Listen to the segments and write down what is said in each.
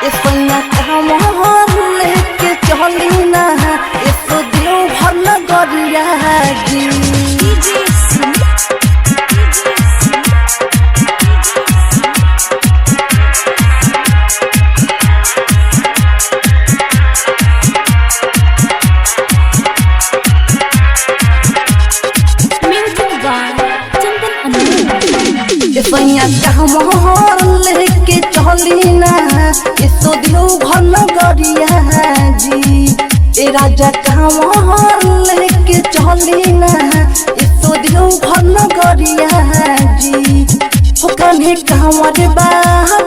इसना कमर लेके चली ना इसको दियो भर गरिया जी कमर लेके चली ना इसको दियो भर गरिया जी ए राजा कमर लेके चली ना इसको दियो भर गरिया जी हो कन्हे कांवर बा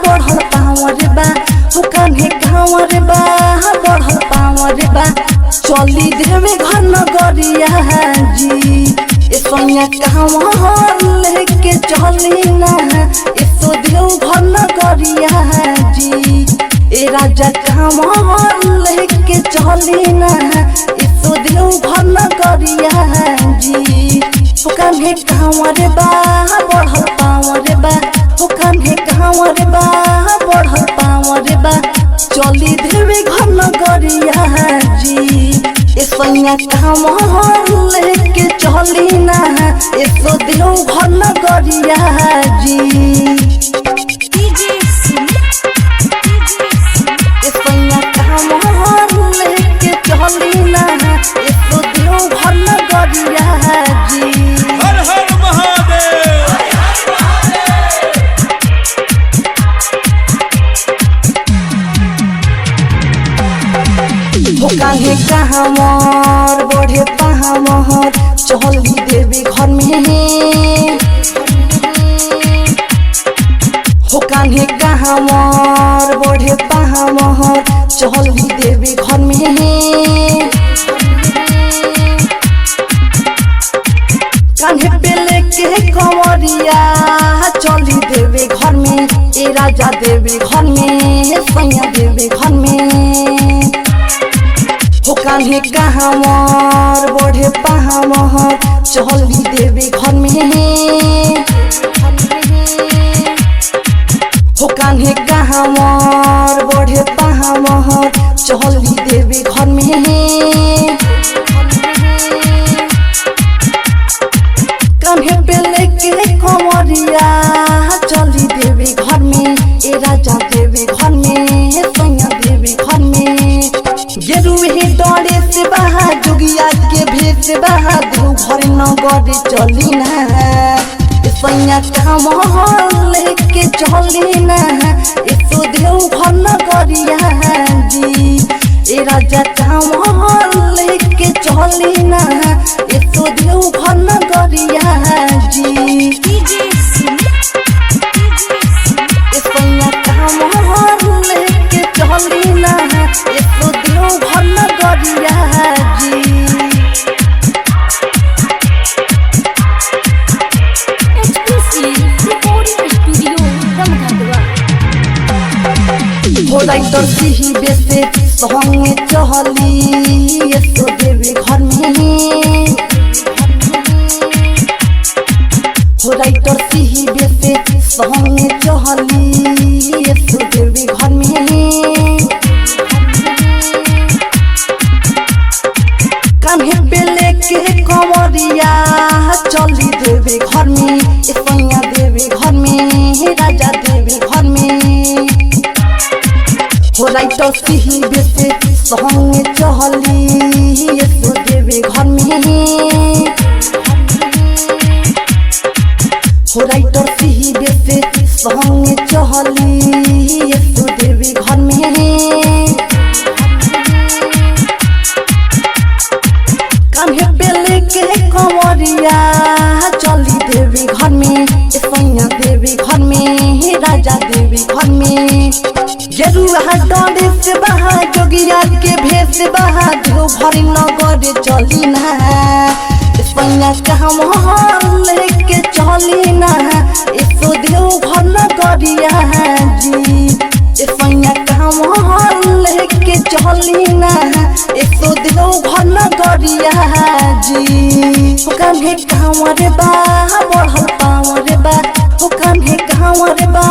बढ़ल पावर बा हो कन्हे कांवर बा बढ़ल पावर बा चली देवे घर गरिया जी सोनिया कमर लेके चली ना इसको दियो भर गरिया जी ए राजा कमर लेके चली ना इसको दियो भर गरिया जी हो कन्हे कांवर बा बढ़ल पावर बा हो कन्हे कांवर बा बढ़ल पावर बा चली देवे घर गरिया जी सोनिया कमर लेके चली ना इसको दियो भर गरिया जी सोनिया कमर लेके चली ना इसको दियो भर गरिया जी हर हर महादेव। हो काहे कहामर बढ़े पहामर चली देवी घर में हो काहे कहामर बढ़े पहामर चली देवी घर में कान्हे पे लेके कंवरिया चली देवी घर में ए राजा देवी घर में सैया देवी घर में हो कान्हे कहामर बढ़े पहामर चली देवी घर में हो कान्हे कहामर बढ़े पहामर चली देवी घर में कान्हे पे लेके कंवरिया चली देवी घर में ए राजा देवी घर में सैया देवी घर में गेरुए डरे से बहा जोगिया के भेष से बहा दो घर नगर चली ना सैया कमर लेके चली ना इसको दियो भर गरिया जी ए राजा कमर लेके चली ना इसको दियो भर गरिया जी सैया कमर लेके चली ना इसको दियो भर गरिया जी हो राइटर सिही बेसे संगे चली इसको देवी घर में हो राइटर सिही बेसे संगे चली इसको देवी घर में कान्हे पे लेके कंवरिया चली देवी घर में सैया देवी घर में राजा देवी घर में हो राइटर सिही बेसे संगे चली इसको देवी घर में हो राइटर सिही बेसे संगे चली इसको देवी घर में कान्हे पे लेके कंवरिया चली देवी घर में सैया देवी घर में राजा देवी घर में गेरुआ डरे से बहा जोगिया के भेष से बहा दो भर नगर चली ना सैया कमर लेके चली ना इसको दियो भर गरिया जी सैया कमर लेके चली ना इसको दियो भर गरिया जी कान्हे कांवर बा